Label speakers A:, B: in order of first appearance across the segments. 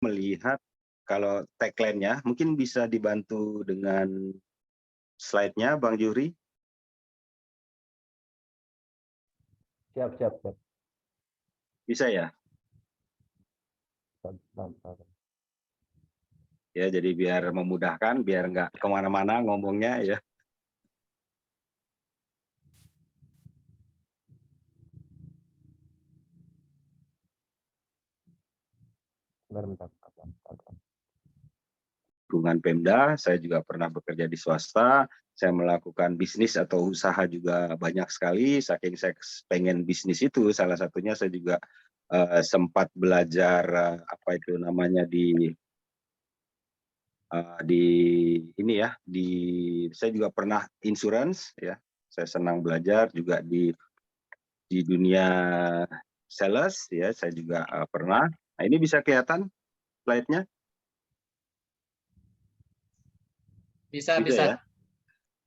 A: melihat kalau tagline-nya, mungkin bisa dibantu dengan slide-nya, Bang Juri?
B: Siap, siap, siap.
A: Bisa ya? Ya, jadi biar memudahkan, biar nggak kemana-mana ngomongnya ya. Lingkungan Pemda, saya juga pernah bekerja di swasta, saya melakukan bisnis atau usaha juga banyak sekali, saking saya pengen bisnis itu, salah satunya saya juga sempat belajar apa itu namanya di ini ya, saya juga pernah insurance ya, saya senang belajar juga di dunia sales ya, saya juga pernah. Nah, ini bisa kelihatan slide-nya?
C: Bisa,
A: Bisa
C: bisa.
A: ya?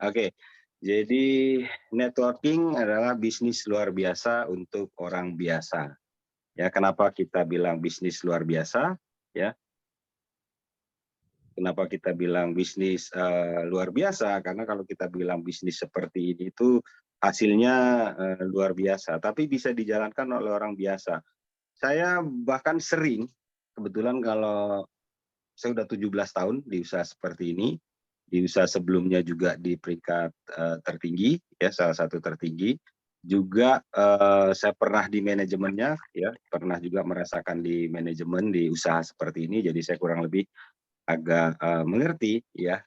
A: Oke. Jadi networking adalah bisnis luar biasa untuk orang biasa. Ya, kenapa kita bilang bisnis luar biasa? Ya, kenapa kita bilang bisnis luar biasa? Karena kalau kita bilang bisnis seperti ini itu hasilnya luar biasa, tapi bisa dijalankan oleh orang biasa. Saya bahkan sering, kebetulan kalau saya udah 17 tahun di usaha seperti ini, di usaha sebelumnya juga di peringkat tertinggi, ya salah satu tertinggi. Juga saya pernah di manajemennya, ya pernah juga merasakan di manajemen di usaha seperti ini. Jadi saya kurang lebih agak mengerti, ya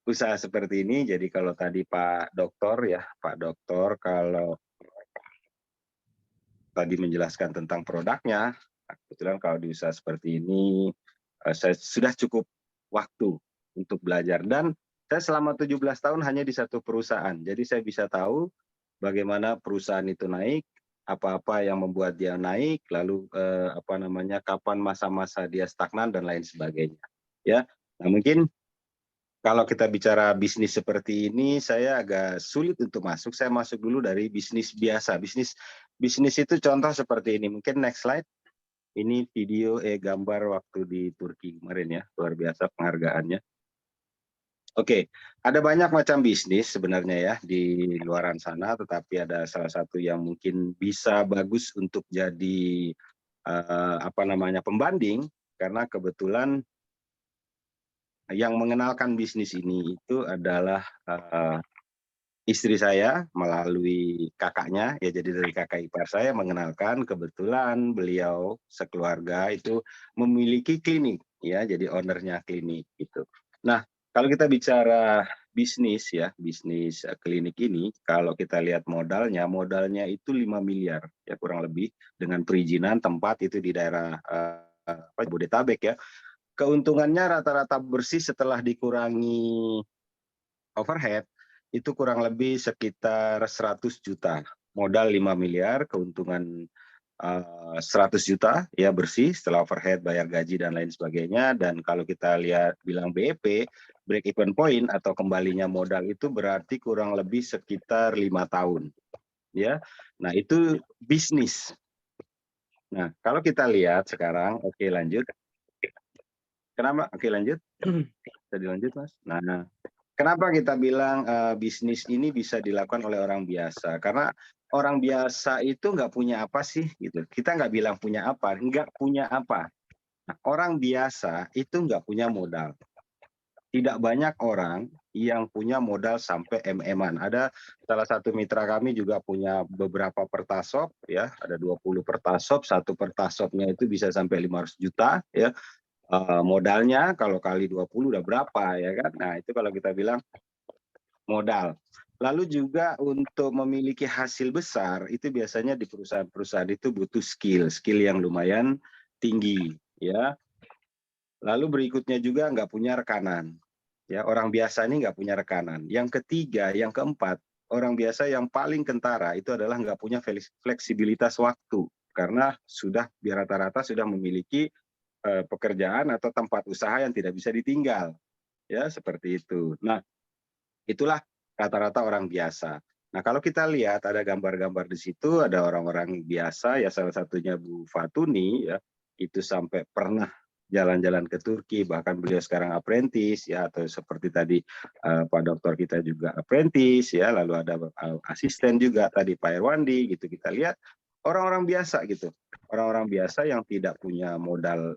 A: usaha seperti ini. Jadi kalau tadi Pak Doktor, ya Pak Doktor, kalau tadi menjelaskan tentang produknya, kebetulan kalau di usaha seperti ini saya sudah cukup waktu untuk belajar, dan saya selama 17 tahun hanya di satu perusahaan. Jadi saya bisa tahu bagaimana perusahaan itu naik, apa-apa yang membuat dia naik, lalu apa namanya, kapan masa-masa dia stagnan dan lain sebagainya. Ya. Nah, mungkin kalau kita bicara bisnis seperti ini, saya agak sulit untuk masuk. Saya masuk dulu dari bisnis biasa. Bisnis itu contoh seperti ini. Mungkin next slide. Ini video gambar waktu di Turki kemarin ya, luar biasa penghargaannya. Oke, ada banyak macam bisnis sebenarnya ya di luaran sana, tetapi ada salah satu yang mungkin bisa bagus untuk jadi apa namanya, pembanding, karena kebetulan yang mengenalkan bisnis ini itu adalah istri saya melalui kakaknya, ya jadi dari kakak ipar saya mengenalkan, kebetulan beliau sekeluarga itu memiliki klinik, ya jadi ownernya klinik gitu. Nah, kalau kita bicara bisnis ya, bisnis klinik ini, kalau kita lihat modalnya itu 5 miliar ya kurang lebih, dengan perizinan tempat itu di daerah Jabodetabek ya. Keuntungannya rata-rata bersih setelah dikurangi overhead itu kurang lebih sekitar 100 juta. Modal 5 miliar, keuntungan 100 juta ya bersih setelah overhead, bayar gaji dan lain sebagainya. Dan kalau kita lihat bilang BEP, break even point atau kembalinya modal itu berarti kurang lebih sekitar 5 tahun. Ya. Nah, itu bisnis. Nah, kalau kita lihat sekarang, oke lanjut. Kenapa? Oke lanjut. Bisa dilanjut, Mas. Nah, kenapa kita bilang bisnis ini bisa dilakukan oleh orang biasa? Karena orang biasa itu nggak punya apa sih, gitu. Kita nggak bilang punya apa, nggak punya apa. Nah, orang biasa itu nggak punya modal. Tidak banyak orang yang punya modal sampai MM-an. Ada salah satu mitra kami juga punya beberapa pertasop, ya. Ada 20 pertasop, satu pertasopnya itu bisa sampai 500 juta, ya. Modalnya kalau kali 20 udah berapa, ya kan? Nah, itu kalau kita bilang modal. Lalu juga untuk memiliki hasil besar itu biasanya di perusahaan-perusahaan itu butuh skill yang lumayan tinggi, ya. Lalu berikutnya juga nggak punya rekanan, ya. Orang biasa ini nggak punya rekanan. Yang ketiga, yang keempat, orang biasa yang paling kentara itu adalah nggak punya fleksibilitas waktu, karena sudah rata-rata sudah memiliki pekerjaan atau tempat usaha yang tidak bisa ditinggal, ya seperti itu. Nah, itulah rata-rata orang biasa. Nah, kalau kita lihat ada gambar-gambar di situ, ada orang-orang biasa, ya salah satunya Bu Fatuni, ya itu sampai pernah jalan-jalan ke Turki, bahkan beliau sekarang apprentice ya, atau seperti tadi Pak Dokter kita juga apprentice ya, lalu ada asisten juga tadi Pak Irwandi gitu. Kita lihat orang-orang biasa gitu, orang-orang biasa yang tidak punya modal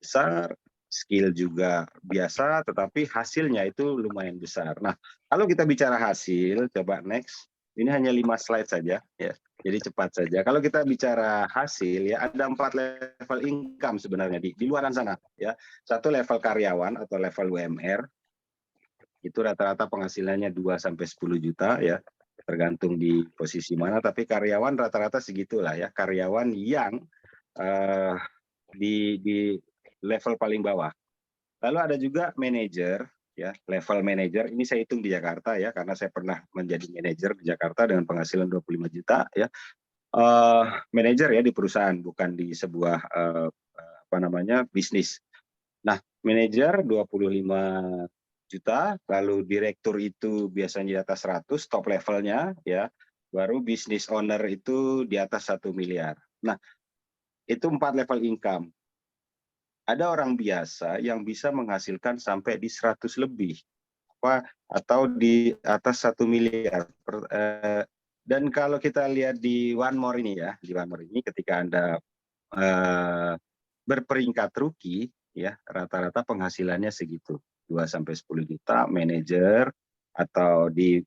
A: besar, skill juga biasa, tetapi hasilnya itu lumayan besar. Nah, kalau kita bicara hasil, coba next. Ini hanya 5 slide saja ya. Jadi cepat saja. Kalau kita bicara hasil ya, ada 4 level income sebenarnya di luaran sana ya. Satu level karyawan atau level UMR. Itu rata-rata penghasilannya 2 sampai 10 juta ya. Tergantung di posisi mana, tapi karyawan rata-rata segitulah ya. Karyawan yang di level paling bawah. Lalu ada juga manajer ya, level manajer. Ini saya hitung di Jakarta ya, karena saya pernah menjadi manajer di Jakarta dengan penghasilan 25 juta ya. Manajer ya di perusahaan, bukan di sebuah bisnis. Nah, manajer 25 juta, lalu direktur itu biasanya di atas 100 top levelnya ya. Baru business owner itu di atas 1 miliar. Nah, itu 4 level income. Ada orang biasa yang bisa menghasilkan sampai di 100 lebih atau di atas 1 miliar. Dan kalau kita lihat di One More ini ya, di One More ini ketika Anda berperingkat rookie ya, rata-rata penghasilannya segitu, 2 sampai 10 juta manajer, atau di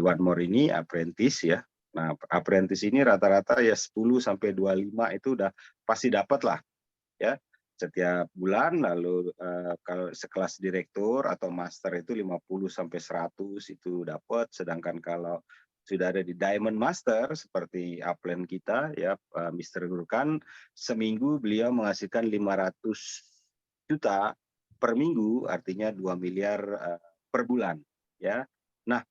A: One More ini apprentice ya. Nah, apprentice ini rata-rata ya 10 sampai 25 itu udah pasti dapat lah ya setiap bulan. Lalu kalau sekelas direktur atau master itu 50 sampai 100 itu dapat, sedangkan kalau sudah ada di Diamond Master seperti upline kita ya, Mr. Gurkan, seminggu beliau menghasilkan 500 juta per minggu, artinya 2 miliar per bulan ya. Nah,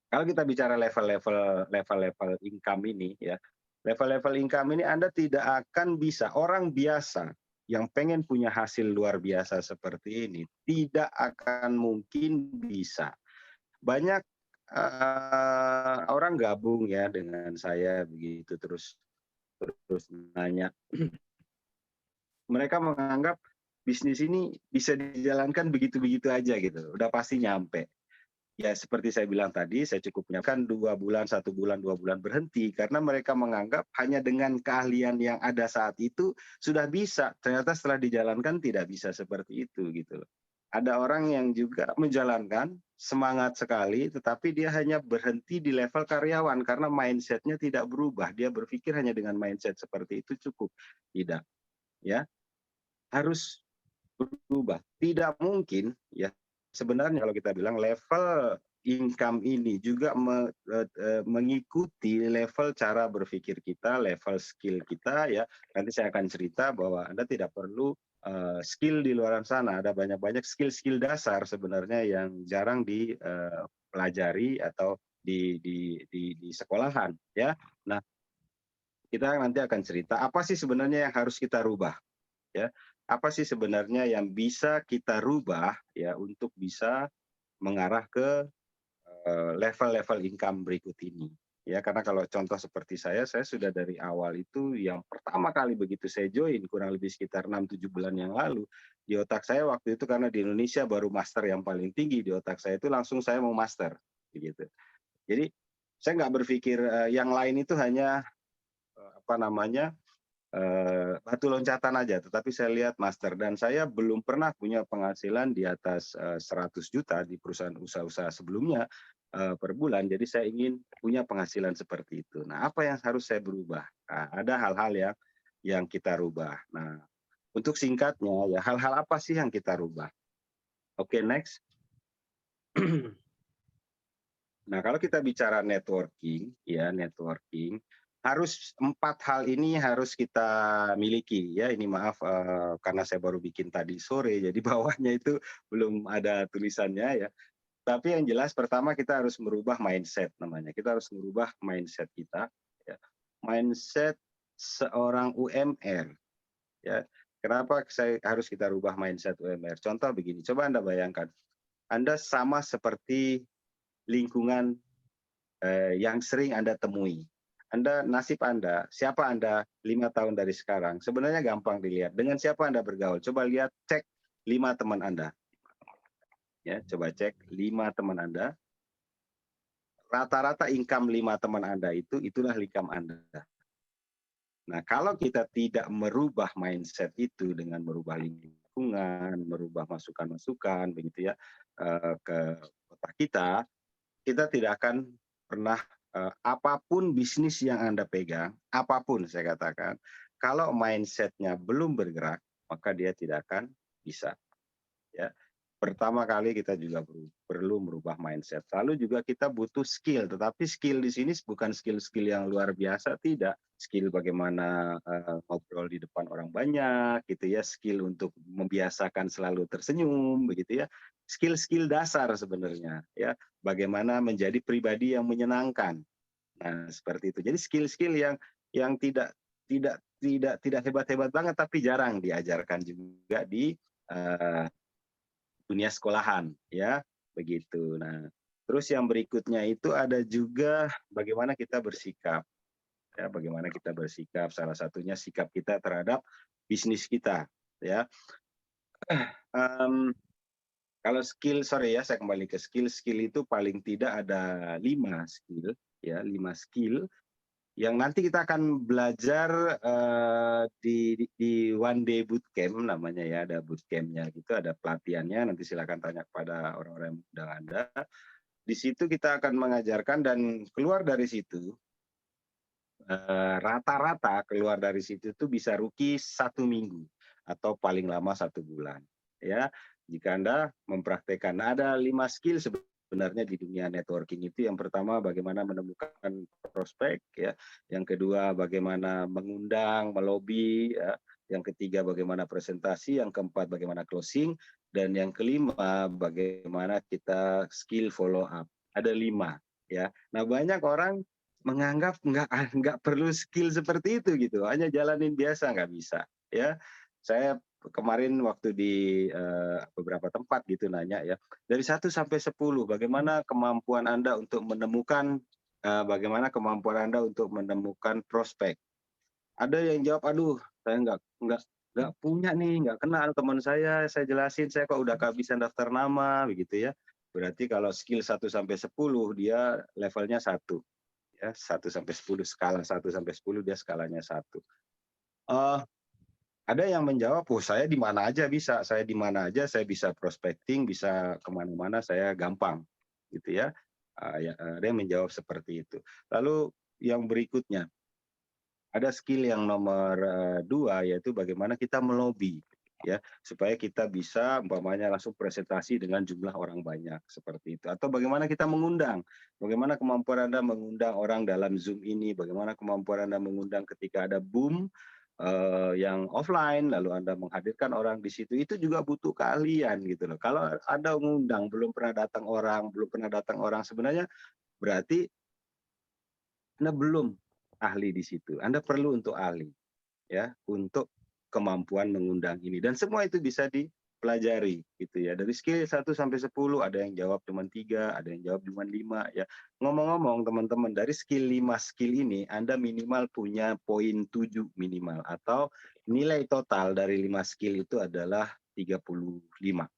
A: kalau kita bicara level-level income ini ya, level-level income ini Anda tidak akan bisa, orang biasa yang pengen punya hasil luar biasa seperti ini tidak akan mungkin bisa. Banyak orang gabung ya dengan saya begitu, terus nanya. Mereka menganggap bisnis ini bisa dijalankan begitu-begitu aja gitu, udah pasti nyampe. Ya seperti saya bilang tadi, saya cukup menyiapkan 2 bulan, 1 bulan, 2 bulan berhenti, karena mereka menganggap hanya dengan keahlian yang ada saat itu sudah bisa. Ternyata setelah dijalankan tidak bisa seperti itu gitu loh. Ada orang yang juga menjalankan semangat sekali, tetapi dia hanya berhenti di level karyawan karena mindset-nya tidak berubah. Dia berpikir hanya dengan mindset seperti itu cukup. Tidak, ya. Harus berubah. Tidak mungkin ya. Sebenarnya kalau kita bilang level income ini juga mengikuti level cara berpikir kita, level skill kita ya. Nanti saya akan cerita bahwa Anda tidak perlu skill di luar sana. Ada banyak-banyak skill-skill dasar sebenarnya yang jarang dipelajari atau di sekolahan ya. Nah, kita nanti akan cerita apa sih sebenarnya yang harus kita rubah ya. Apa sih sebenarnya yang bisa kita rubah ya untuk bisa mengarah ke level-level income berikut ini. Ya, karena kalau contoh seperti saya sudah dari awal itu yang pertama kali begitu saya join kurang lebih sekitar 6-7 bulan yang lalu, di otak saya waktu itu karena di Indonesia baru master yang paling tinggi, di otak saya itu langsung saya mau master begitu. Jadi saya nggak berpikir yang lain itu hanya batu loncatan aja, tetapi saya lihat master, dan saya belum pernah punya penghasilan di atas 100 juta di perusahaan usaha-usaha sebelumnya per bulan. Jadi saya ingin punya penghasilan seperti itu. Nah, apa yang harus saya berubah? Nah, ada hal-hal yang kita rubah. Nah, untuk singkatnya ya, hal-hal apa sih yang kita rubah? Oke, next. Nah, kalau kita bicara networking, ya networking, harus 4 hal ini harus kita miliki ya. Ini maaf karena saya baru bikin tadi sore, jadi bawahnya itu belum ada tulisannya ya. Tapi yang jelas pertama kita harus merubah mindset namanya. Kita harus merubah mindset kita. Ya. Mindset seorang UMR. Ya. Kenapa harus kita rubah mindset UMR? Contoh begini, coba Anda bayangkan, Anda sama seperti lingkungan yang sering Anda temui. nasib Anda, siapa Anda 5 tahun dari sekarang, sebenarnya gampang dilihat. Dengan siapa Anda bergaul, coba lihat, cek 5 teman Anda. Ya, coba cek 5 teman Anda, rata-rata income 5 teman Anda itulah income Anda. Nah, kalau kita tidak merubah mindset itu dengan merubah lingkungan, merubah masukan-masukan begitu ya, ke otak kita tidak akan pernah, apapun bisnis yang Anda pegang, apapun saya katakan, kalau mindset-nya belum bergerak, maka dia tidak akan bisa, ya. Pertama kali kita juga perlu merubah mindset. Lalu juga kita butuh skill, tetapi skill di sini bukan skill-skill yang luar biasa, tidak. Skill bagaimana ngobrol di depan orang banyak, gitu ya. Skill untuk membiasakan selalu tersenyum, begitu ya. Skill-skill dasar sebenarnya, ya. Bagaimana menjadi pribadi yang menyenangkan. Nah, seperti itu. Jadi skill-skill yang tidak hebat-hebat banget, tapi jarang diajarkan juga di dunia sekolahan, ya, begitu. Nah, terus yang berikutnya itu ada juga bagaimana kita bersikap, ya, bagaimana kita bersikap. Salah satunya sikap kita terhadap bisnis kita, ya. Kalau skill, sorry ya, saya kembali ke skill. Skill itu paling tidak ada 5 skill, ya, 5 skill yang nanti kita akan belajar di one day bootcamp namanya ya, ada bootcampnya gitu, ada pelatihannya, nanti silakan tanya kepada orang-orang yang mengundang Anda. Di situ kita akan mengajarkan dan keluar dari situ, rata-rata keluar dari situ itu bisa rugi 1 minggu atau paling lama 1 bulan. Ya, jika Anda mempraktekkan. Nah, ada 5 skill sebenarnya di dunia networking itu. Yang pertama bagaimana menemukan prospek, ya. Yang kedua bagaimana mengundang, melobi, ya. Yang ketiga bagaimana presentasi, yang keempat bagaimana closing, dan yang kelima bagaimana kita skill follow up. Ada 5, ya. Nah, banyak orang menganggap nggak perlu skill seperti itu gitu, hanya jalanin biasa nggak bisa, ya. Saya kemarin waktu di beberapa tempat gitu nanya ya, dari 1 sampai 10 bagaimana kemampuan Anda untuk menemukan prospek. Ada yang jawab, "Aduh, saya nggak punya nih, nggak kenal teman saya jelasin, saya kok udah kehabisan daftar nama," begitu ya. Berarti kalau skill 1 sampai 10 dia levelnya 1, ya, 1 sampai 10, skala 1 sampai 10 dia skalanya 1. Ada yang menjawab, "Oh, saya di mana aja bisa, saya di mana aja saya bisa prospecting, bisa kemana-mana saya gampang," gitu ya. Ada yang menjawab seperti itu. Lalu yang berikutnya, ada skill yang nomor 2, yaitu bagaimana kita melobi, ya, supaya kita bisa umpamanya langsung presentasi dengan jumlah orang banyak, seperti itu. Atau bagaimana kita mengundang, bagaimana kemampuan Anda mengundang orang dalam Zoom ini, bagaimana kemampuan Anda mengundang ketika ada boom yang offline, lalu Anda menghadirkan orang di situ, itu juga butuh keahlian gitu loh. Kalau Anda mengundang, belum pernah datang orang, sebenarnya berarti Anda belum ahli di situ. Anda perlu untuk ahli, ya, untuk kemampuan mengundang ini, dan semua itu bisa dipelajari gitu ya. Dari skill 1 sampai 10 ada yang jawab cuma 3, ada yang jawab cuma 5, ya. Ngomong-ngomong teman-teman, dari skill 5 skill ini Anda minimal punya poin 7 minimal, atau nilai total dari 5 skill itu adalah 35.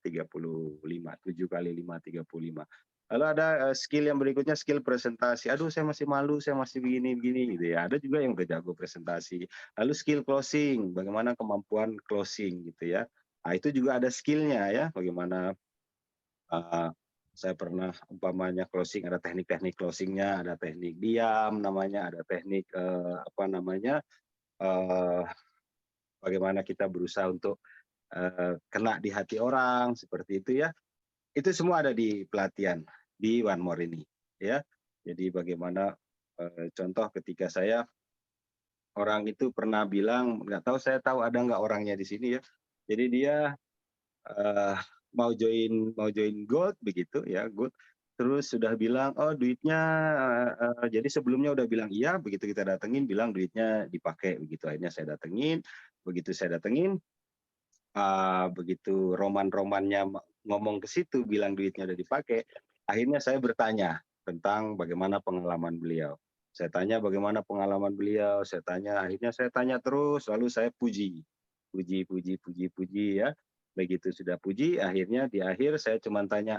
A: 35, 7 kali 5, 35. Lalu ada skill yang berikutnya, skill presentasi. "Aduh, saya masih malu, saya masih begini," gitu ya. Ada juga yang udah jago presentasi. Lalu skill closing, bagaimana kemampuan closing gitu ya. Nah, itu juga ada skill-nya ya, bagaimana saya pernah umpamanya closing, ada teknik-teknik closing-nya, ada teknik diam namanya, ada teknik eee, bagaimana kita berusaha untuk kena di hati orang, seperti itu ya. Itu semua ada di pelatihan, di One More ini, ya. Jadi bagaimana, contoh ketika orang itu pernah bilang, nggak tahu, saya tahu ada nggak orangnya di sini ya. Jadi dia, eee, mau join Gold begitu ya, Gold, terus sudah bilang, "Oh, duitnya," jadi sebelumnya udah bilang iya, begitu kita datengin bilang duitnya dipakai, begitu. Akhirnya saya datengin, begitu saya datengin, begitu roman-romannya ngomong ke situ bilang duitnya udah dipakai, akhirnya saya bertanya tentang bagaimana pengalaman beliau. Saya tanya bagaimana pengalaman beliau, akhirnya saya tanya terus, lalu saya puji. Puji ya. Begitu sudah puji, akhirnya di akhir saya cuma tanya,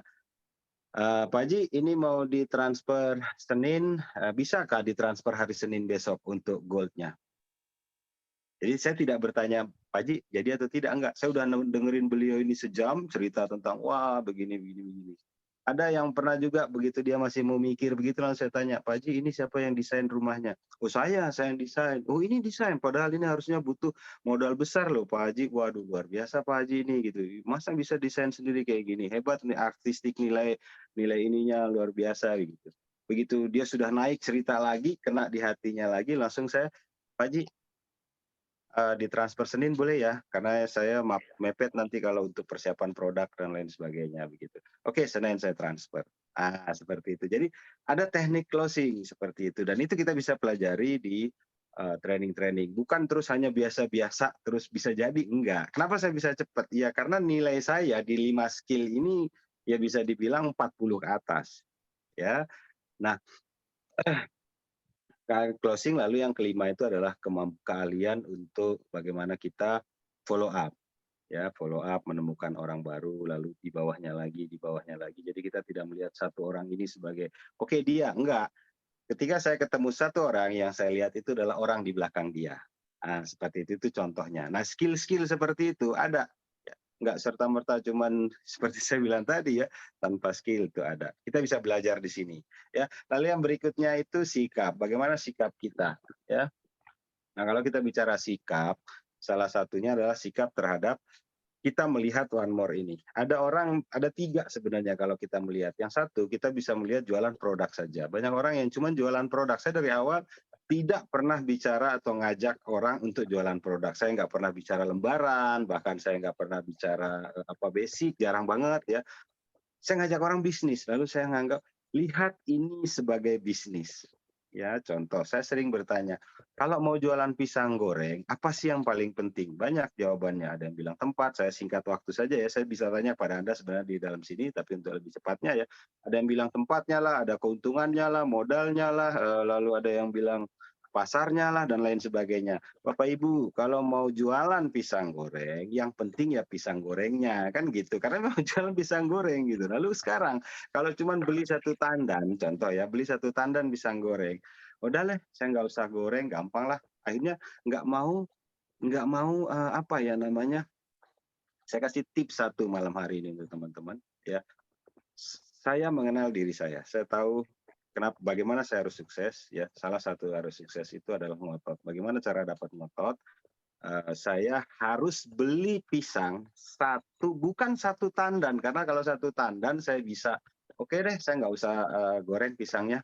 A: Pak Haji, ini mau ditransfer Senin, bisakah ditransfer hari Senin besok untuk gold-nya? Jadi saya tidak bertanya, Pak Haji, jadi atau tidak, enggak. Saya udah dengerin beliau ini sejam, cerita tentang, wah begini, begini, begini. Ada yang pernah juga begitu dia masih mau mikir begitu, langsung saya tanya, Pak Haji, ini siapa yang desain rumahnya? Oh saya yang desain. Oh ini desain, padahal ini harusnya butuh modal besar loh Pak Haji. Waduh luar biasa Pak Haji ini gitu. Masa bisa desain sendiri kayak gini? Hebat nih, artistik nilai ininya luar biasa gitu. Begitu dia sudah naik cerita lagi, kena di hatinya lagi, langsung saya, Pak Haji, ditransfer Senin boleh ya? Karena saya mepet nanti kalau untuk persiapan produk dan lain sebagainya begitu. Oke, Senin saya transfer. Seperti itu. Jadi ada teknik closing seperti itu dan itu kita bisa pelajari di training-training. Bukan terus hanya biasa-biasa terus bisa jadi, enggak. Kenapa saya bisa cepat? Ya karena nilai saya di 5 skill ini ya bisa dibilang 40 ke atas. Ya. Nah, closing lalu yang kelima itu adalah keahlian untuk bagaimana kita follow up ya, follow up menemukan orang baru lalu di bawahnya lagi jadi kita tidak melihat satu orang ini sebagai oke dia enggak, ketika saya ketemu satu orang yang saya lihat itu adalah orang di belakang dia. Seperti itu contohnya. Nah skill-skill seperti itu ada, nggak serta-merta cuman seperti saya bilang tadi ya, tanpa skill itu ada. Kita bisa belajar di sini ya. Lalu yang berikutnya itu sikap. Bagaimana sikap kita ya. Nah, kalau kita bicara sikap, salah satunya adalah sikap terhadap kita melihat one more ini. Ada 3 sebenarnya kalau kita melihat. Yang satu, kita bisa melihat jualan produk saja. Banyak orang yang cuma jualan produk. Saya dari awal tidak pernah bicara atau ngajak orang untuk jualan produk. Saya nggak pernah bicara lembaran, bahkan saya nggak pernah bicara basic, jarang banget ya. Saya ngajak orang bisnis, lalu saya nganggap lihat ini sebagai bisnis. Ya, contoh, saya sering bertanya, kalau mau jualan pisang goreng, apa sih yang paling penting? Banyak jawabannya. Ada yang bilang tempat, saya singkat waktu saja ya, saya bisa tanya pada Anda sebenarnya di dalam sini, tapi untuk lebih cepatnya ya. Ada yang bilang tempatnya lah, ada keuntungannya lah, modalnya lah, lalu ada yang bilang pasarnya lah, dan lain sebagainya. Bapak Ibu, kalau mau jualan pisang goreng, yang penting ya pisang gorengnya, kan gitu. Karena mau jualan pisang goreng gitu. Lalu sekarang, kalau cuma beli satu tandan, contoh ya, beli satu tandan pisang goreng, udah lah, saya nggak usah goreng, gampang lah. Akhirnya nggak mau apa ya namanya, saya kasih tips satu malam hari ini untuk teman-teman. Ya, saya mengenal diri saya tahu bagaimana saya harus sukses. Ya, salah satu harus sukses itu adalah ngotot. Bagaimana cara dapat ngotot? Saya harus beli pisang bukan satu tandan, karena kalau satu tandan saya bisa, oke deh, saya nggak usah goreng pisangnya,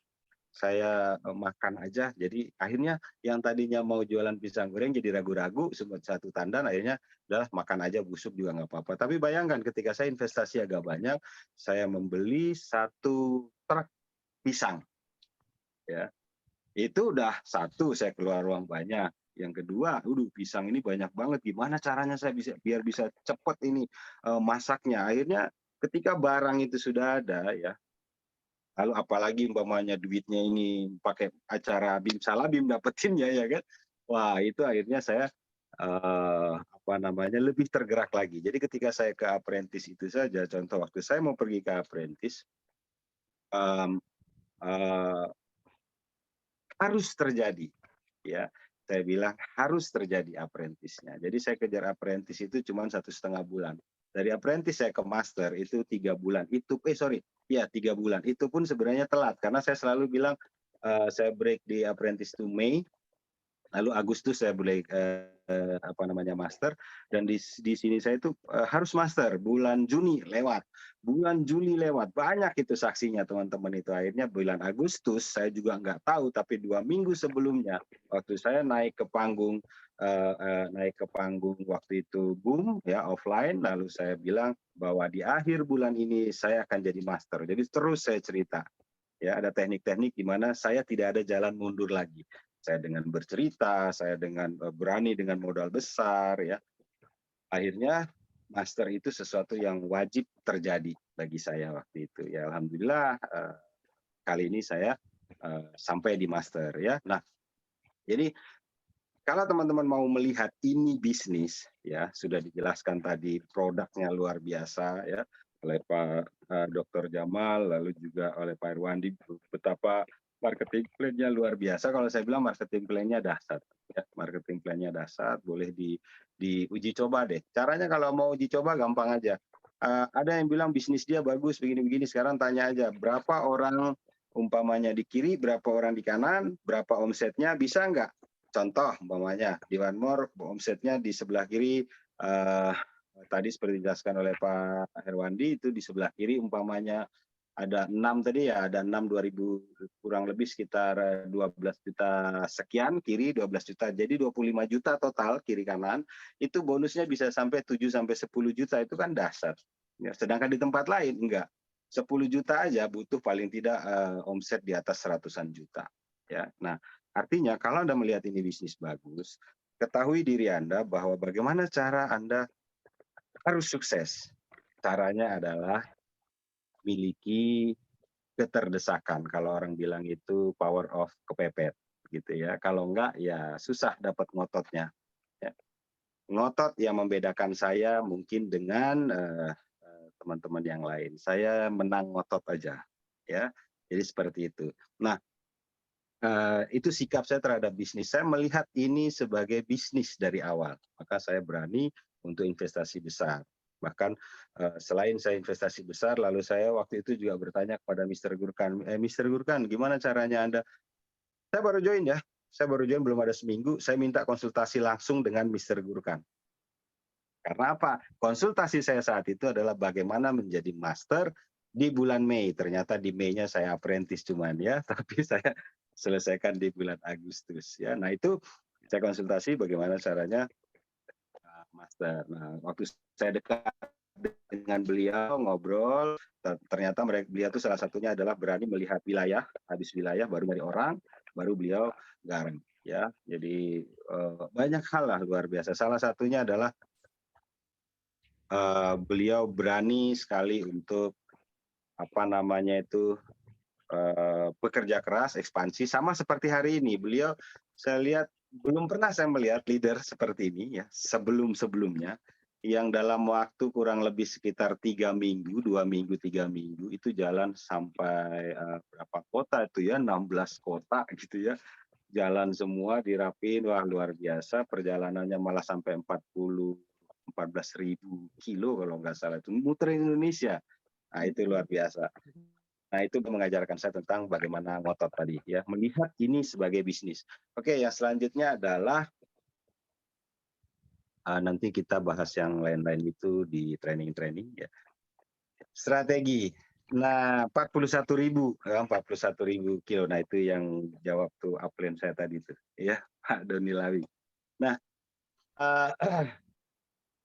A: saya makan aja. Jadi akhirnya yang tadinya mau jualan pisang goreng jadi ragu-ragu, satu tandan akhirnya udahlah makan aja busuk juga nggak apa-apa. Tapi bayangkan ketika saya investasi agak banyak, saya membeli satu truk pisang, ya itu udah satu saya keluar uang banyak. Yang kedua, pisang ini banyak banget. Gimana caranya saya biar bisa cepat ini masaknya? Akhirnya ketika barang itu sudah ada ya, lalu apalagi umpamanya duitnya ini pakai acara Bim Salabim dapetinnya ya kan. Wah, itu akhirnya saya lebih tergerak lagi. Jadi ketika saya ke apprentice itu saja, contoh waktu saya mau pergi ke apprentice, um, uh, harus terjadi ya, saya bilang harus terjadi apprentice-nya. Jadi saya kejar apprentice itu cuma 1,5 bulan. Dari apprentice saya ke master itu 3 bulan. 3 bulan. Itu pun sebenarnya telat karena saya selalu bilang saya break di apprentice to Mei, lalu Agustus saya boleh master, dan di sini saya itu harus master bulan Juni lewat, banyak itu saksinya teman-teman. Itu akhirnya bulan Agustus saya juga nggak tahu, tapi 2 minggu sebelumnya waktu saya naik ke panggung waktu itu boom ya offline, lalu saya bilang bahwa di akhir bulan ini saya akan jadi master. Jadi terus saya cerita ya, ada teknik-teknik di mana saya tidak ada jalan mundur lagi. Saya dengan bercerita, saya dengan berani dengan modal besar ya. Akhirnya master itu sesuatu yang wajib terjadi bagi saya waktu itu. Ya alhamdulillah kali ini saya sampai di master ya. Nah, jadi kalau teman-teman mau melihat ini bisnis ya, sudah dijelaskan tadi produknya luar biasa ya oleh Pak Dr. Jamal, lalu juga oleh Pak Irwandi, betapa marketing plan-nya luar biasa. Kalau saya bilang marketing plan-nya dahsyat ya, marketing plan-nya dahsyat, boleh diuji coba deh. Caranya kalau mau uji coba gampang aja. Ada yang bilang bisnis dia bagus begini-begini, sekarang tanya aja berapa orang umpamanya di kiri, berapa orang di kanan, berapa omsetnya, bisa nggak? Contoh umpamanya di One More omsetnya di sebelah kiri tadi seperti dijelaskan oleh Pak Herwandi, itu di sebelah kiri umpamanya ada 6 tadi ya, ada 6 2000 kurang lebih sekitar 12 juta sekian kiri, 12 juta. Jadi 25 juta total kiri kanan. Itu bonusnya bisa sampai 7 sampai 10 juta, itu kan dasar. Ya, sedangkan di tempat lain enggak. 10 juta aja butuh paling tidak omset di atas ratusan juta. Ya. Nah, artinya kalau Anda melihat ini bisnis bagus, ketahui diri Anda bahwa bagaimana cara Anda harus sukses. Caranya adalah miliki keterdesakan. Kalau orang bilang itu power of kepepet gitu ya. Kalau enggak ya susah dapat ngototnya. Ya. Ngotot yang membedakan saya mungkin dengan teman-teman yang lain. Saya menang ngotot aja ya. Jadi seperti itu. Nah, itu sikap saya terhadap bisnis. Saya melihat ini sebagai bisnis dari awal, maka saya berani untuk investasi besar. Bahkan selain saya investasi besar, lalu saya waktu itu juga bertanya kepada Mr. Gurkan, Mr. Gurkan, gimana caranya Anda? Saya baru join ya, saya baru join belum ada seminggu, saya minta konsultasi langsung dengan Mr. Gurkan. Karena apa? Konsultasi saya saat itu adalah bagaimana menjadi master di bulan Mei. Ternyata di Mei-nya saya apprentice cuman ya, tapi saya selesaikan di bulan Agustus ya. Nah, itu saya konsultasi bagaimana caranya master. Nah, waktu saya dekat dengan beliau ngobrol, ternyata beliau itu salah satunya adalah berani melihat wilayah, habis wilayah baru dari orang, baru beliau garang ya. Jadi banyak hal lah luar biasa. Salah satunya adalah beliau berani sekali untuk apa namanya itu bekerja keras, ekspansi, sama seperti hari ini. Beliau saya lihat belum pernah saya melihat leader seperti ini ya sebelum-sebelumnya yang dalam waktu kurang lebih sekitar 3 minggu, 2 minggu, 3 minggu itu jalan sampai berapa kota itu ya, 16 kota gitu ya. Jalan semua dirapin, wah luar biasa. Perjalanannya malah sampai 14.000 kilo kalau nggak salah, itu muterin Indonesia. Nah, itu luar biasa. Nah, itu mengajarkan saya tentang bagaimana ngotot tadi ya, melihat ini sebagai bisnis. Oke, yang selanjutnya adalah nanti kita bahas yang lain-lain itu di training-training ya. Strategi. Nah, 41.000 ya, 41.000 kilo. Nah, itu yang jawab tuh upline saya tadi tuh ya, Pak Doni Lawi. Nah,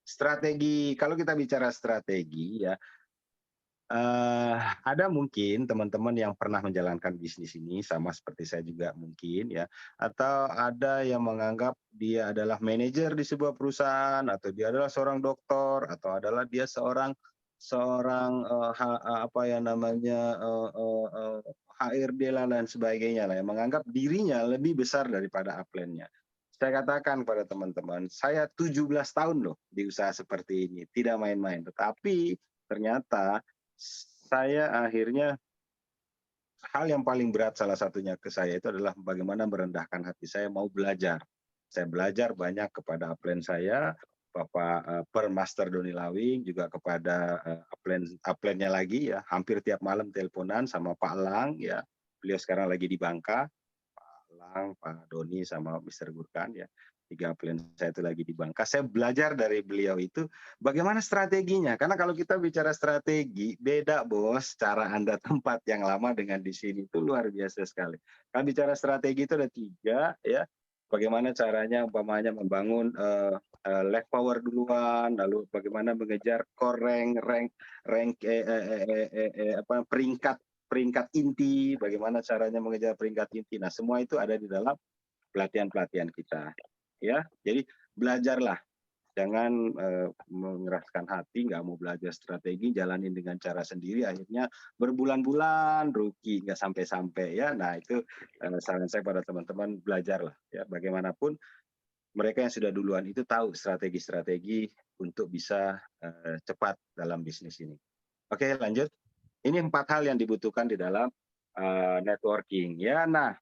A: strategi, kalau kita bicara strategi ya, ada mungkin teman-teman yang pernah menjalankan bisnis ini sama seperti saya juga mungkin ya, atau ada yang menganggap dia adalah manajer di sebuah perusahaan, atau dia adalah seorang dokter, atau adalah dia seorang apa ya namanya HRD lah dan sebagainya lah, yang menganggap dirinya lebih besar daripada upline-nya. Saya katakan pada teman-teman, saya 17 tahun loh di usaha seperti ini, tidak main-main. Tetapi ternyata saya akhirnya hal yang paling berat salah satunya ke saya itu adalah bagaimana merendahkan hati saya mau belajar. Saya belajar banyak kepada upline saya, Bapak Master Doni Lawing, juga kepada upline-nya lagi ya, hampir tiap malam teleponan sama Pak Lang ya. Beliau sekarang lagi di Bangka. Pak Lang, Pak Doni sama Mr. Gurkan ya. 3 upline saya itu lagi di Bangka. Saya belajar dari beliau itu bagaimana strateginya. Karena kalau kita bicara strategi, beda bos cara Anda tempat yang lama dengan di sini itu luar biasa sekali. Kalau bicara strategi itu ada 3 ya. Bagaimana caranya umpamanya membangun leg power duluan, lalu bagaimana mengejar core peringkat inti, bagaimana caranya mengejar peringkat inti. Nah, semua itu ada di dalam pelatihan-pelatihan kita. Ya, jadi belajarlah. Jangan mengeraskan hati, nggak mau belajar strategi, jalanin dengan cara sendiri, akhirnya berbulan-bulan rugi, nggak sampai-sampai ya. Nah itu saran saya pada teman-teman, belajarlah ya. Bagaimanapun mereka yang sudah duluan itu tahu strategi-strategi untuk bisa cepat dalam bisnis ini. Oke, lanjut. Ini 4 hal yang dibutuhkan di dalam networking ya. Nah,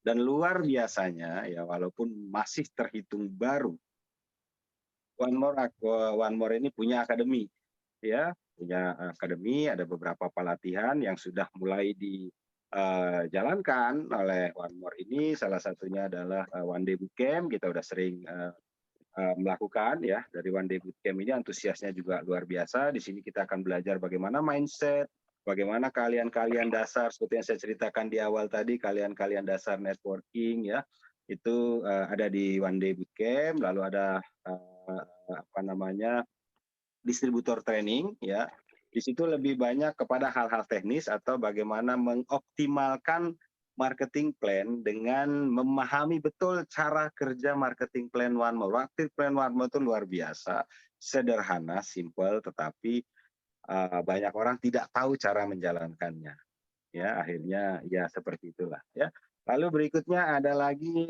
A: dan luar biasanya ya, walaupun masih terhitung baru, One More ini punya akademi ya, punya akademi, ada beberapa pelatihan yang sudah mulai dijalankan oleh One More ini. Salah satunya adalah One Day Bootcamp. Kita udah sering melakukan ya. Dari One Day Bootcamp ini antusiasnya juga luar biasa. Di sini kita akan belajar bagaimana mindset, bagaimana kalian-kalian dasar seperti yang saya ceritakan di awal tadi, kalian-kalian dasar networking ya. Itu ada di One Day Bootcamp. Lalu ada distributor training ya. Di situ lebih banyak kepada hal-hal teknis atau bagaimana mengoptimalkan marketing plan dengan memahami betul cara kerja marketing plan One More. Marketing plan One More itu luar biasa, sederhana, simple, tetapi banyak orang tidak tahu cara menjalankannya. Ya, akhirnya ya seperti itulah ya. Lalu berikutnya ada lagi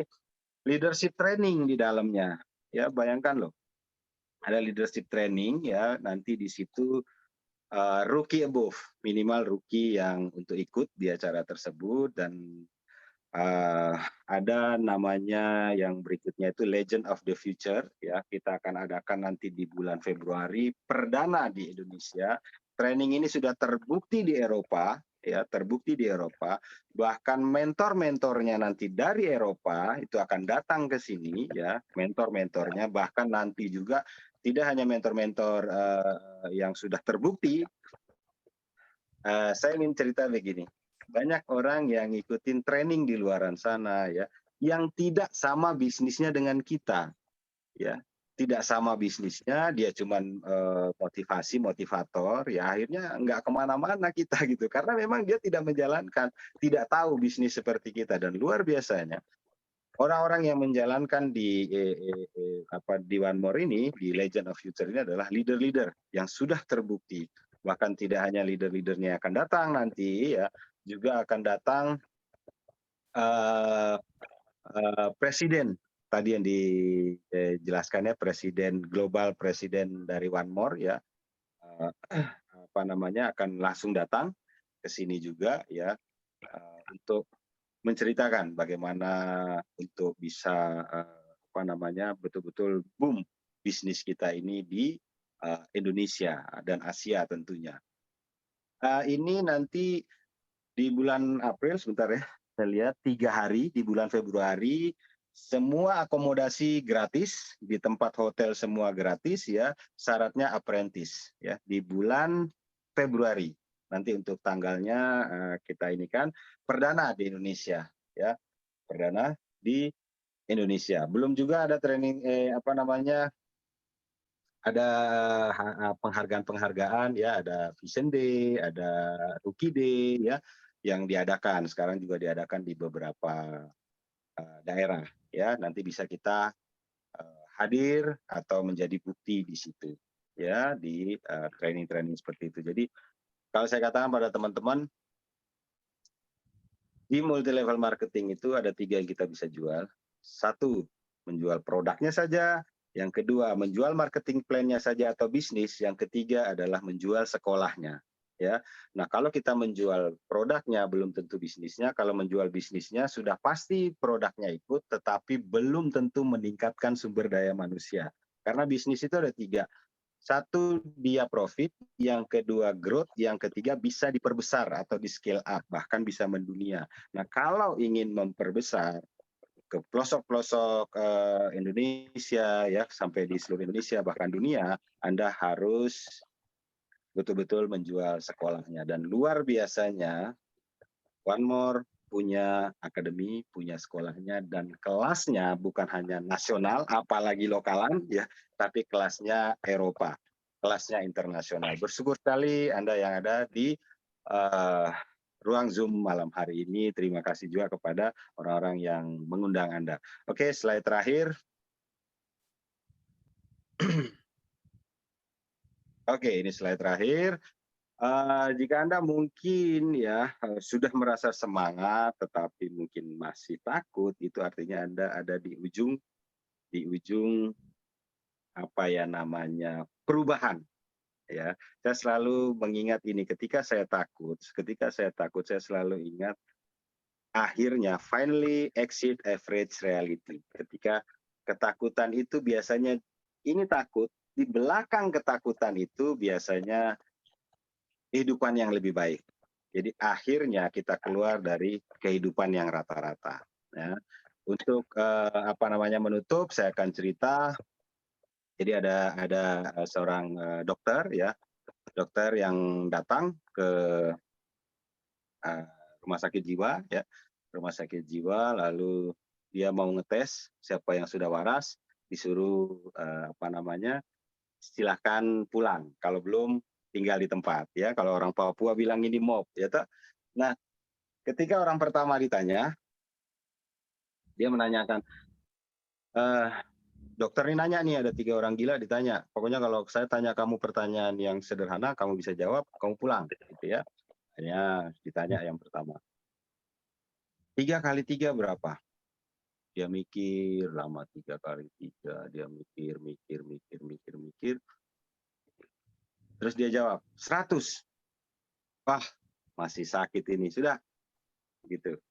A: leadership training di dalamnya. Ya, bayangkan loh, ada leadership training ya, nanti di situ rookie above, minimal rookie yang untuk ikut di acara tersebut. Dan ada namanya yang berikutnya itu Legend of the Future ya, kita akan adakan nanti di bulan Februari, perdana di Indonesia. Training ini sudah terbukti di Eropa ya, terbukti di Eropa, bahkan mentor-mentornya nanti dari Eropa itu akan datang ke sini ya, mentor-mentornya, bahkan nanti juga tidak hanya mentor-mentor yang sudah terbukti. Saya ingin cerita begini, banyak orang yang ngikutin training di luaran sana ya, yang tidak sama bisnisnya dengan kita ya, tidak sama bisnisnya, dia cuman motivasi, motivator ya, akhirnya nggak kemana-mana kita gitu, karena memang dia tidak menjalankan, tidak tahu bisnis seperti kita. Dan luar biasanya orang-orang yang menjalankan di One More ini, di Legend of Future ini adalah leader-leader yang sudah terbukti. Bahkan tidak hanya leader-leadernya yang akan datang nanti ya, juga akan datang presiden tadi yang dijelaskannya, presiden global, presiden dari One More ya, akan langsung datang ke sini juga ya, untuk menceritakan bagaimana untuk bisa betul-betul boom bisnis kita ini di Indonesia dan Asia tentunya. Ini nanti di bulan April, sebentar ya, saya lihat 3 hari di bulan Februari, semua akomodasi gratis, di tempat hotel semua gratis ya, syaratnya apprentice ya, di bulan Februari. Nanti untuk tanggalnya kita ini kan perdana di Indonesia ya, perdana di Indonesia. Belum juga ada training ada penghargaan-penghargaan ya, ada Vision Day, ada Rookie Day ya, yang diadakan. Sekarang juga diadakan di beberapa daerah ya. Nanti bisa kita hadir atau menjadi bukti di situ ya, di training-training seperti itu. Jadi kalau saya katakan pada teman-teman, di multi level marketing itu ada 3 yang kita bisa jual. 1, menjual produknya saja. Yang kedua, menjual marketing plan-nya saja atau bisnis. Yang ketiga adalah menjual sekolahnya. Ya, nah kalau kita menjual produknya belum tentu bisnisnya. Kalau menjual bisnisnya sudah pasti produknya ikut, tetapi belum tentu meningkatkan sumber daya manusia. Karena bisnis itu ada 3. 1, dia profit, yang kedua growth, yang ketiga bisa diperbesar atau di scale up, bahkan bisa mendunia. Nah, kalau ingin memperbesar ke pelosok-pelosok Indonesia ya, sampai di seluruh Indonesia bahkan dunia, Anda harus betul-betul menjual sekolahnya. Dan luar biasanya One More punya akademi, punya sekolahnya, dan kelasnya bukan hanya nasional, apalagi lokalan ya, tapi kelasnya Eropa, kelasnya internasional. Bersyukur sekali Anda yang ada di ruang Zoom malam hari ini. Terima kasih juga kepada orang-orang yang mengundang Anda. Oke, slide terakhir. Oke, ini slide terakhir. Jika Anda mungkin ya sudah merasa semangat tetapi mungkin masih takut, itu artinya Anda ada di ujung apa ya namanya perubahan ya. Saya selalu mengingat ini ketika saya takut saya selalu ingat akhirnya finally exit average reality. Ketika ketakutan itu biasanya ini takut, di belakang ketakutan itu biasanya kehidupan yang lebih baik. Jadi akhirnya kita keluar dari kehidupan yang rata-rata. Ya. Untuk menutup, saya akan cerita. Jadi ada seorang dokter ya, dokter yang datang ke rumah sakit jiwa ya, rumah sakit jiwa, lalu dia mau ngetes siapa yang sudah waras, disuruh silahkan pulang. Kalau belum tinggal di tempat ya. Kalau orang Papua bilang ini mob ya toh. Nah, ketika orang pertama ditanya, dia menanyakan, dokter ini nanya nih, ada 3 orang gila ditanya. Pokoknya kalau saya tanya kamu pertanyaan yang sederhana, kamu bisa jawab, kamu pulang, gitu ya. Hanya ditanya yang pertama. 3 kali 3 berapa? Dia mikir lama 3 kali 3, dia mikir. Terus dia jawab, 100. Wah, masih sakit ini. Sudah, gitu.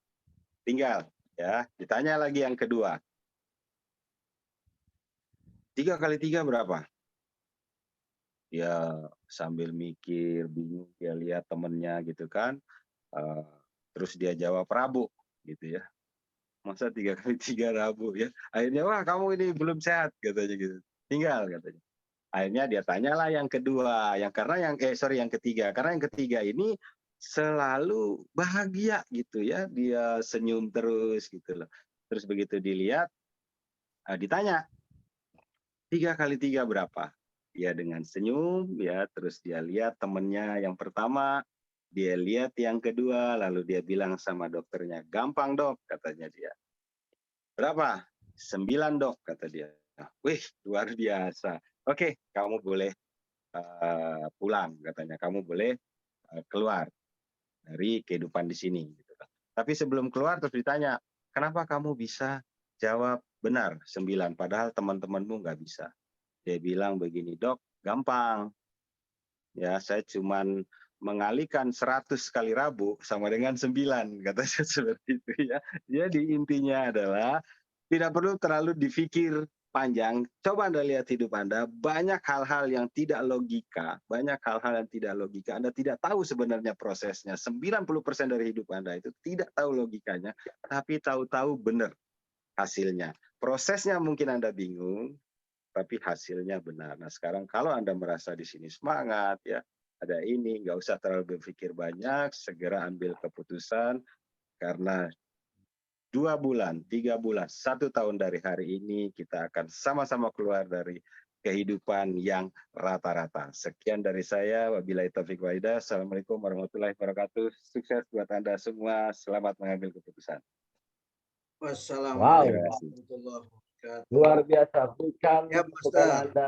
A: Tinggal, ya. Ditanya lagi yang kedua. 3 kali 3 berapa? Dia sambil mikir, bingung, dia lihat temennya gitu kan. Terus dia jawab Rabu, gitu ya. Masa 3 kali 3 Rabu ya. Akhirnya, wah kamu ini belum sehat, katanya gitu. Tinggal, katanya. Akhirnya dia tanyalah yang kedua, yang ketiga. Karena yang ketiga ini selalu bahagia gitu ya. Dia senyum terus gitu loh. Terus begitu dilihat, ditanya, 3 kali 3 berapa? Dia dengan senyum ya, terus dia lihat temennya yang pertama, dia lihat yang kedua, lalu dia bilang sama dokternya, gampang dok, katanya dia. Berapa? 9 dok, kata dia. Wih, luar biasa. Oke, kamu boleh pulang, katanya. Kamu boleh keluar dari kehidupan di sini. Gitu. Tapi sebelum keluar terus ditanya, kenapa kamu bisa jawab benar 9, padahal teman-temanmu nggak bisa. Dia bilang begini, dok, gampang. Ya, saya cuman mengalihkan 100 kali Rabu sama dengan 9, kata saya seperti itu ya. Jadi intinya adalah tidak perlu terlalu dipikir panjang. Coba Anda lihat hidup Anda, banyak hal-hal yang tidak logika, Anda tidak tahu sebenarnya prosesnya. 90% dari hidup Anda itu tidak tahu logikanya, tapi tahu-tahu benar hasilnya. Prosesnya mungkin Anda bingung, tapi hasilnya benar. Nah sekarang kalau Anda merasa di sini semangat ya, ada ini, nggak usah terlalu berpikir banyak, segera ambil keputusan, karena 2 bulan, 3 bulan, 1 tahun dari hari ini kita akan sama-sama keluar dari kehidupan yang rata-rata. Sekian dari saya, wabillahi taufiq wal hidayah. Assalamualaikum warahmatullahi wabarakatuh. Sukses buat Anda semua, selamat mengambil keputusan.
B: Wow,
C: Wassalamualaikum warahmatullahi wabarakatuh.
B: luar biasa. Berikan
C: Ya, Pak
B: kepada
C: Ustaz.
B: Anda